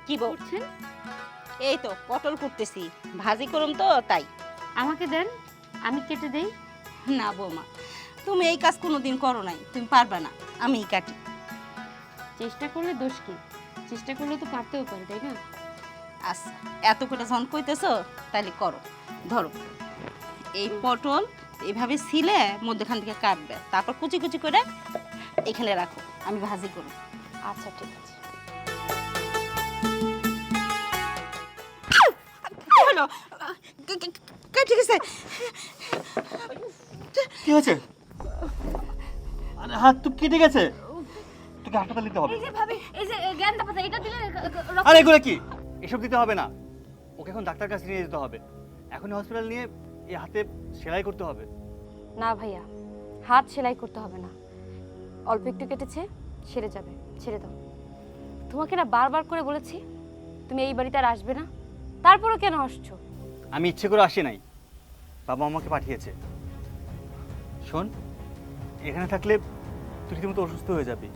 কি বলছেন? এই তো পটল কুটতেছি, ভাজি করুম তো তাই। আমাকে দেন, আমি কেটে দেই। না বৌমা, তুমি এই কাজ কোনোদিন করো নাই, তুমি পারবে না, আমিই কাটি। চেষ্টা করলে দোষ কি? চেষ্টা করলে তো পারতেও পারি, তাই না? আচ্ছা, এত করে যখন কইতেছো তাহলে করো। ধরো, এই পটল এভাবে ছিলে মধ্যখান থেকে কাটবে, তারপর কুচি কুচি করে এখানে রাখো, আমি ভাজি করব। আচ্ছা ঠিক আছে। কি হলো? কেটে গেছে। কি হয়েছে? আরে হাত তো কেটে গেছে, তোকে হাসপাতাল নিতে হবে। এই যে ভাবি, এই যে গ্যান্ডা পাতা, এটা দিলে আরে এগুলো কি? এসব দিতে হবে না, ওকে এখন ডাক্তার কাছে নিয়ে যেতে হবে। এখন হসপিটাল নিয়ে এই হাতে সেলাই করতে হবে। না ভাইয়া, হাত সেলাই করতে হবে না, অল্প একটু কেটেছে, সেরে যাবে, ছেড়ে দাও। তোমাকে না বারবার করে বলেছি তুমি এই বাড়িতে আর আসবে না, তারপরও কেন আসছো? আমি ইচ্ছে করে আসি নাই, বাবা আমাকে পাঠিয়েছে। শোন, এখানে থাকলে তুই রীতিমতো অসুস্থ হয়ে যাবি।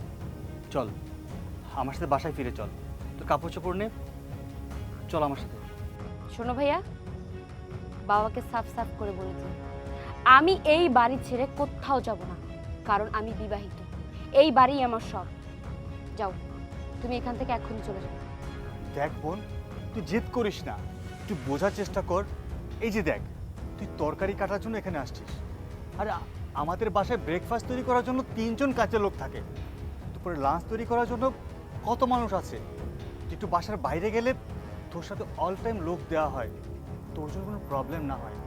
চল আমার সাথে বাসায় ফিরে চল, তোর কাপড় চোপড় নে, চল আমার সাথে। শোনো ভাইয়া, বাবাকে সাফ সাফ করে বলে দিও আমি এই বাড়ি ছেড়ে কোথাও যাব না, কারণ আমি বিবাহিত, এই বাড়ি আমার সব। যাও, তুমি এখান থেকে এক্ষুনি চলে যাও। দেখ বোন, তুই জেদ করিস না, তুই বোঝার চেষ্টা কর। এই যে দেখ, তুই তরকারি কাটার জন্য এখানে আসছিস, আর আমাদের বাসায় ব্রেকফাস্ট তৈরি করার জন্য 3 জন কাজের লোক থাকে, দুপুরে লাঞ্চ তৈরি করার জন্য কত মানুষ আছে। তুই একটু বাসার বাইরে গেলে তোর সাথে অল টাইম লোক দেওয়া হয়, তোর জন্য কোনো প্রবলেম না হয়।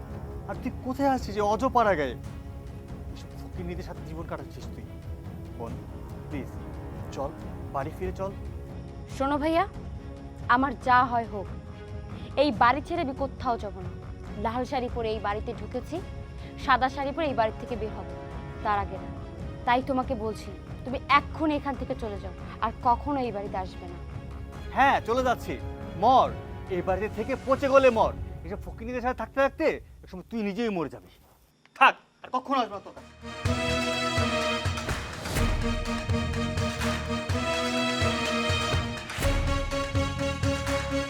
আর তুই কোথায় আসছিস যে অজপাড়া গায়ে? এসব ফকিরনিদের সাথে জীবন কাটাচ্ছিস তুই। বোন প্লিজ চল, বাড়ি ফিরে চল। শোনো ভাইয়া, আমার যা হয় হোক, এই বাড়ি ছেড়ে আমি কোথাও যাব না। লাল শাড়ি পরে এই বাড়িতে ঢুকেছি, সাদা শাড়ি পরে এই বাড়ি থেকে বের হব, তার আগে না। তাই তোমাকে বলছি, তুমি এক্ষুনি এখান থেকে চলে যাও, আর কখনো এই বাড়িতে আসবে না। হ্যাঁ চলে যাচ্ছি, মর, এই বাড়িতে থেকে পচে গলে মর। এসব ফকিরনিদের সাথে থাকতে থাকতে একসময় তুই নিজেই মরে যাবি। থাক, আর কখনো আসবে না তোর কাছে।